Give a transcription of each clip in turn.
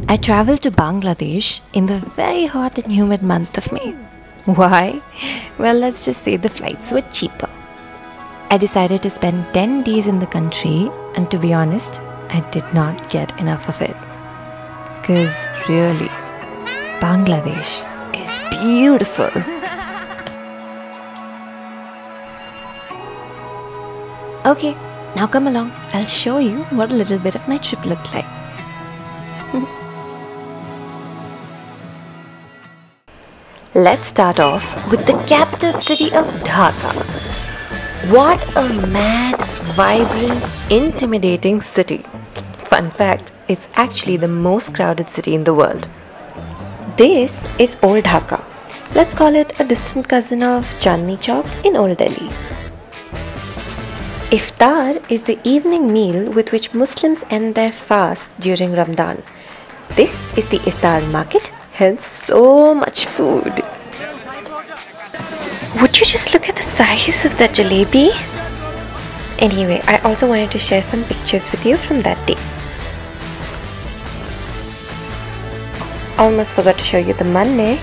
I traveled to Bangladesh in the very hot and humid month of May. Why? Well, let's just say the flights were cheaper. I decided to spend 10 days in the country, and to be honest, I did not get enough of it. Because really, Bangladesh is beautiful. Okay, now come along. I'll show you what a little bit of my trip looked like. Let's start off with the capital city of Dhaka. What a mad, vibrant, intimidating city. Fun fact, it's actually the most crowded city in the world. This is Old Dhaka. Let's call it a distant cousin of Chandni Chowk in Old Delhi. Iftar is the evening meal with which Muslims end their fast during Ramadan. This is the Iftar market, hence so much food. Would you just look at the size of that jalebi? Anyway, I also wanted to share some pictures with you from that day. Almost forgot to show you the manne.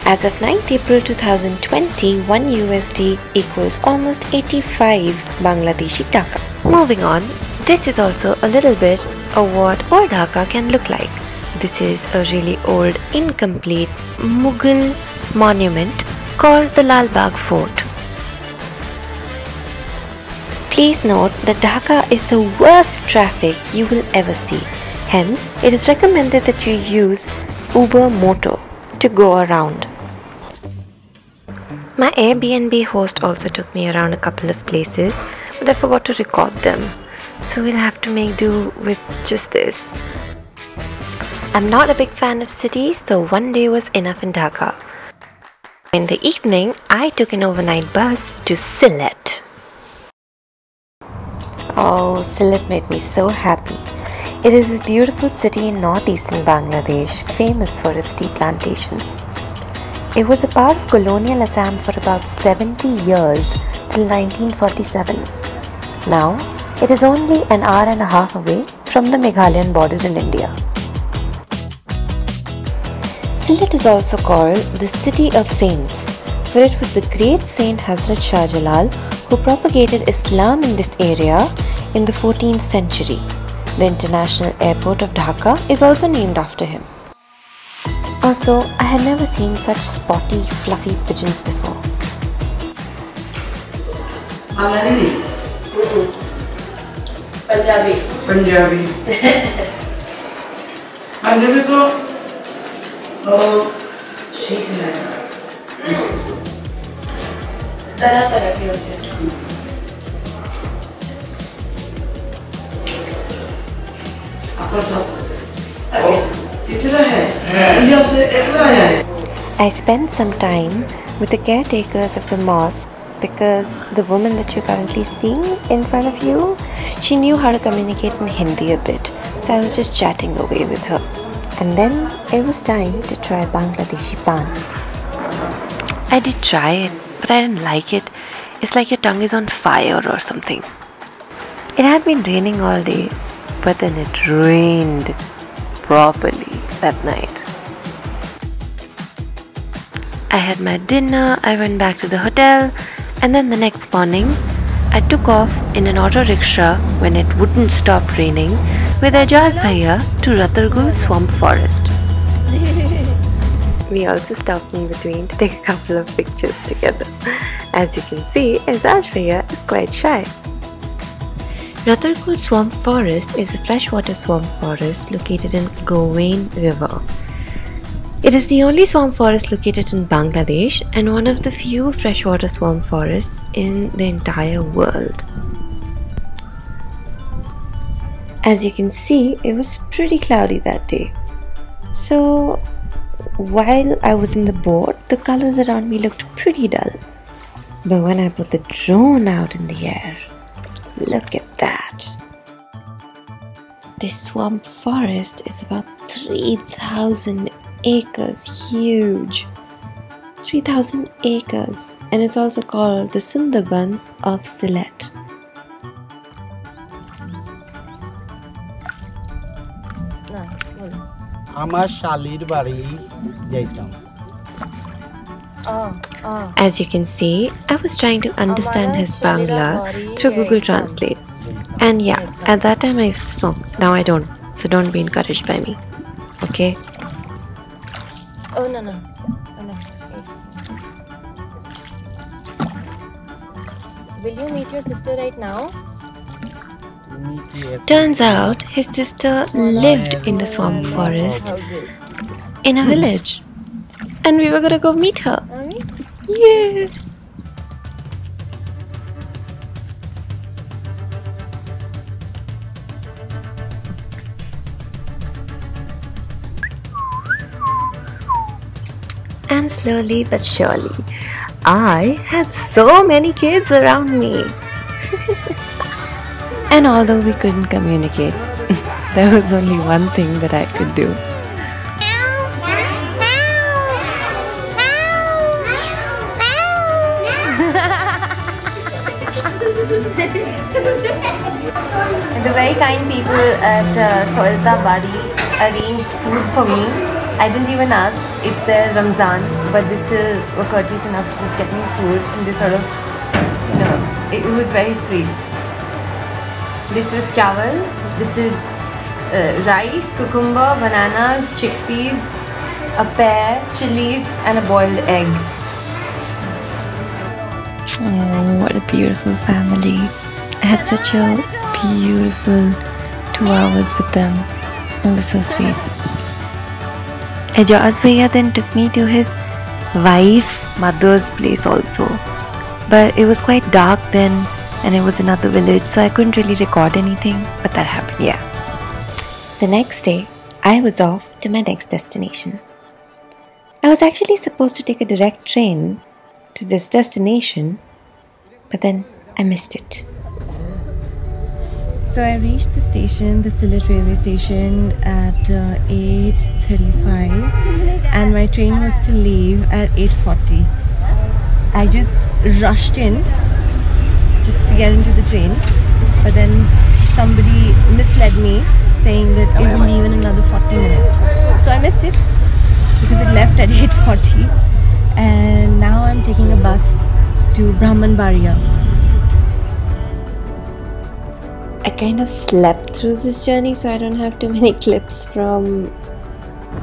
As of 9th April 2020, 1 USD equals almost 85 Bangladeshi Taka. Moving on, this is also a little bit of what Old Dhaka can look like. This is a really old, incomplete Mughal monument called the Lal Bagh Fort. Please note that Dhaka is the worst traffic you will ever see. Hence, it is recommended that you use Uber Moto to go around. My Airbnb host also took me around a couple of places, but I forgot to record them. So we'll have to make do with just this. I'm not a big fan of cities, so one day was enough in Dhaka. In the evening, I took an overnight bus to Sylhet. Oh, Sylhet made me so happy. It is this beautiful city in northeastern Bangladesh, famous for its tea plantations. It was a part of colonial Assam for about 70 years till 1947. Now, it is only an hour and a half away from the Meghalayan border in India. Sylhet is also called the City of Saints, for it was the great Saint Hazrat Shah Jalal who propagated Islam in this area in the 14th century. The international airport of Dhaka is also named after him. Also, I had never seen such spotty, fluffy pigeons before. Punjabi. Punjabi तो सीख लेना। तरह के होते हैं। I spent some time with the caretakers of the mosque because the woman that you're currently seeing in front of you, she knew how to communicate in Hindi a bit, so I was just chatting away with her. And then it was time to try Bangladeshi pan. I did try it, but I didn't like it. It's like your tongue is on fire or something. It had been raining all day, but then it rained properly that night. I had my dinner, I went back to the hotel, and then the next morning, I took off in an auto rickshaw when it wouldn't stop raining with Ajaz Bhaiya to Ratargul Swamp Forest. We also stopped in between to take a couple of pictures together. As you can see, Ajaz Bhaiya is quite shy. Ratargul Swamp Forest is a freshwater swamp forest located in Gowain River. It is the only swamp forest located in Bangladesh and one of the few freshwater swamp forests in the entire world. As you can see, it was pretty cloudy that day. So, while I was in the boat, the colors around me looked pretty dull. But when I put the drone out in the air, look at that. This swamp forest is about 3,000 acres huge. 3,000 acres, and it's also called the Sundarbans of Sylhet. আমার শালির বাড়ি যাইতাম As you can see, I was trying to understand his Bangla through Google Translate. And yeah, at that time I used to smoke. Now I don't. So don't be encouraged by me. Okay? Oh, no. Will you meet your sister right now? Turns out his sister lived in the swamp forest in a village. And we were gonna go meet her. Yeah! And slowly but surely, I had so many kids around me. And although we couldn't communicate, there was only one thing that I could do. The very kind people at Sylhet arranged food for me. I didn't even ask. It's their Ramzan, but they still were courteous enough to just get me food, and they sort of, it was very sweet. This is chawal, this is rice, cucumber, bananas, chickpeas, a pear, chilies, and a boiled egg. Oh, what a beautiful family. I had such a beautiful 2 hours with them. It was so sweet. Ajaz Bhaiya then took me to his wife's mother's place also. But it was quite dark then and it was another village, so I couldn't really record anything. But that happened, yeah. The next day, I was off to my next destination. I was actually supposed to take a direct train to this destination, but then I missed it. So I reached the station, the Sylhet railway station at 8:35 and my train was to leave at 8:40. I just rushed in just to get into the train, but then somebody misled me saying that it will leave in another 40 minutes. So I missed it because it left at 8:40 and now I'm taking a bus to Brahmanbaria. I kind of slept through this journey, so I don't have too many clips from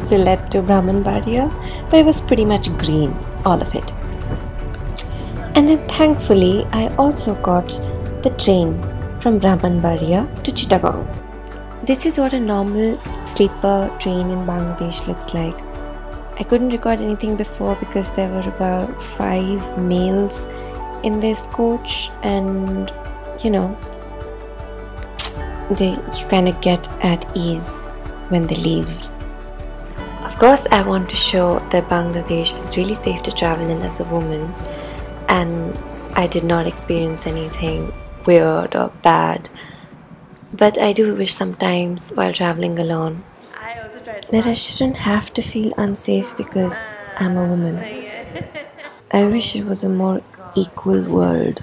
Sylhet to Brahmanbaria, but it was pretty much green, all of it. And then thankfully, I also got the train from Brahmanbaria to Chittagong. This is what a normal sleeper train in Bangladesh looks like. I couldn't record anything before because there were about 5 males in this coach, and you kind of get at ease when they leave. Of course, I want to show that Bangladesh is really safe to travel in as a woman, and I did not experience anything weird or bad, but I do wish sometimes while traveling alone that I shouldn't have to feel unsafe because I'm a woman. I wish it was a more equal world.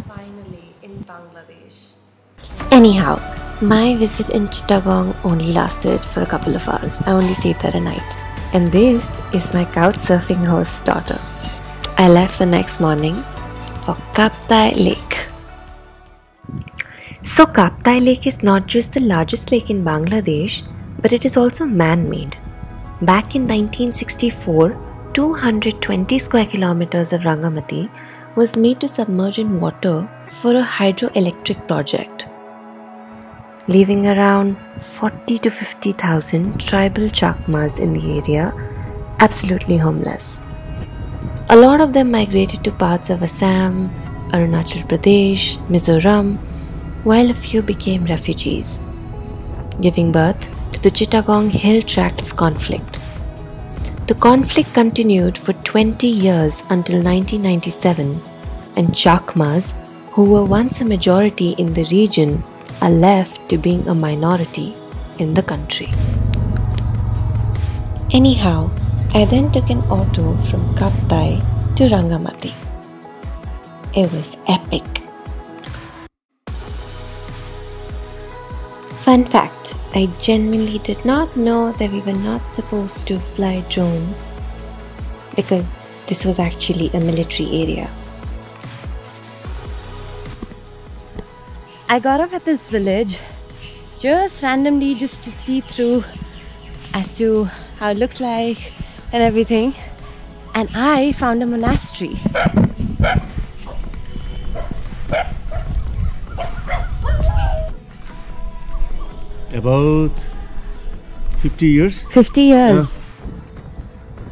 Anyhow, my visit in Chittagong only lasted for a couple of hours. I only stayed there a night. And this is my couch surfing host's daughter. I left the next morning for Kaptai Lake. So Kaptai Lake is not just the largest lake in Bangladesh, but it is also man-made. Back in 1964, 220 square kilometers of Rangamati was made to submerge in water for a hydroelectric project, leaving around 40 to 50,000 tribal Chakmas in the area absolutely homeless. A lot of them migrated to parts of Assam, Arunachal Pradesh, Mizoram, while a few became refugees, giving birth to the Chittagong Hill Tracts conflict. The conflict continued for 20 years until 1997, and Chakmas, who were once a majority in the region, are left to being a minority in the country. Anyhow, I then took an auto from Kaptai to Rangamati. It was epic. Fun fact, I genuinely did not know that we were not supposed to fly drones because this was actually a military area. I got off at this village just randomly just to see through as to how it looks like and everything, and I found a monastery. About 50 years. 50 years.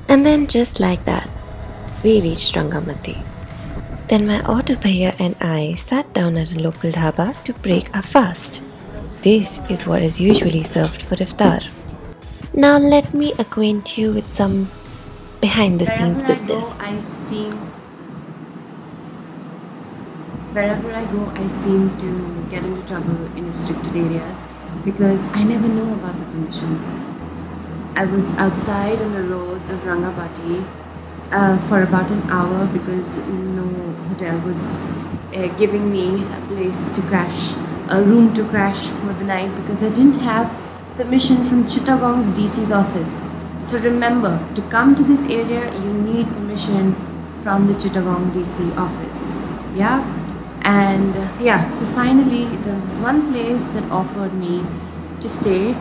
And then just like that, we reached Rangamati. Then my auto bhaiya and I sat down at a local dhaba to break our fast. This is what is usually served for iftar. Now let me acquaint you with some behind the scenes business. Wherever I go, I seem to get into trouble in restricted areas because I never know about the permissions. I was outside on the roads of Rangamati for about an hour because no hotel was giving me a place to crash, a room to crash for the night because I didn't have permission from Chittagong's DC's office. So remember, to come to this area, you need permission from the Chittagong DC office. Yeah? And so finally there was one place that offered me to stay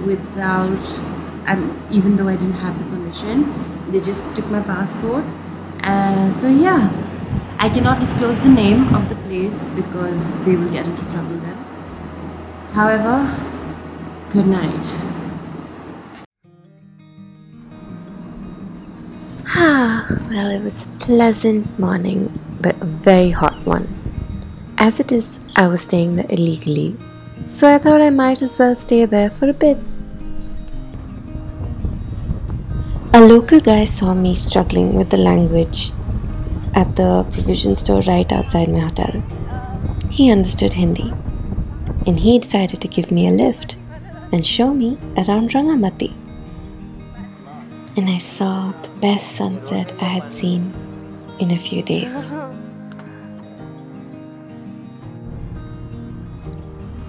without, even though I didn't have the permission. They just took my passport. I cannot disclose the name of the place because they will get into trouble then. However, good night. Well, it was a pleasant morning, but a very hot one. As it is, I was staying there illegally, so I thought I might as well stay there for a bit. A local guy saw me struggling with the language at the provision store right outside my hotel. He understood Hindi, and he decided to give me a lift and show me around Rangamati. And I saw the best sunset I had seen in a few days.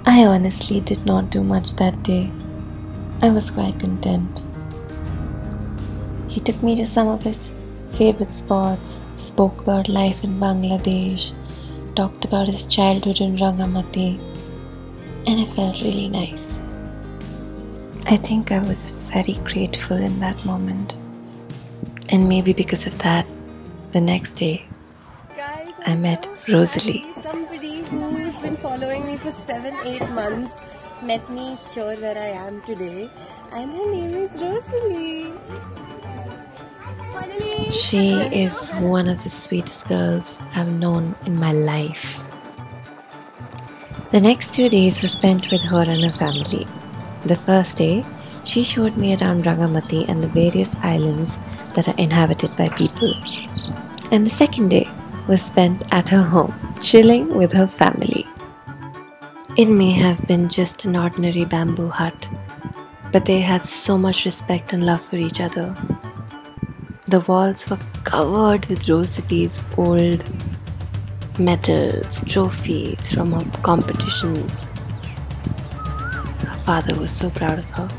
I honestly did not do much that day. I was quite content. He took me to some of his favorite spots, spoke about life in Bangladesh, talked about his childhood in Rangamati, and it felt really nice. I think I was very grateful in that moment. And maybe because of that, the next day, Guys, I met Rosalie. Somebody who's been following me for 7-8 months met me here where I am today, and her name is Rosalie. Finally. She is one of the sweetest girls I've known in my life. The next 2 days were spent with her and her family. The first day, she showed me around Rangamati and the various islands that are inhabited by people. And the second day was spent at her home, chilling with her family. It may have been just an ordinary bamboo hut, but they had so much respect and love for each other. The walls were covered with Rosalie's old medals, trophies from her competitions. Her father was so proud of her.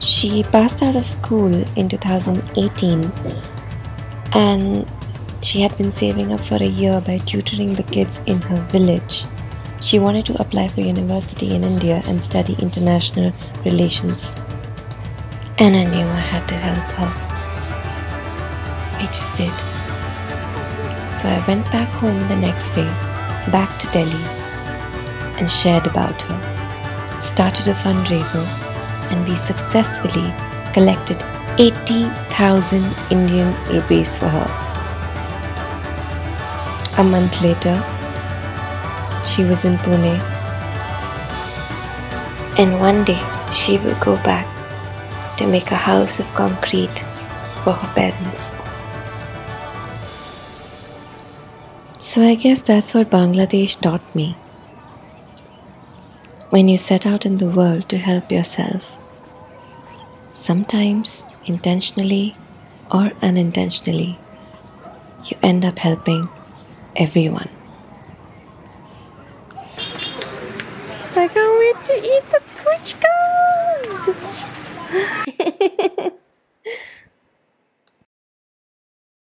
She passed out of school in 2018, and she had been saving up for a year by tutoring the kids in her village. She wanted to apply for university in India and study international relations. And I knew I had to help her. I just did. So I went back home the next day, back to Delhi, and shared about her. Started a fundraiser, and we successfully collected 80,000 Indian rupees for her. A month later, she was in Pune, and one day she will go back to make a house of concrete for her parents. So I guess that's what Bangladesh taught me. When you set out in the world to help yourself, sometimes intentionally or unintentionally, you end up helping everyone. I can't wait to eat the puchkas!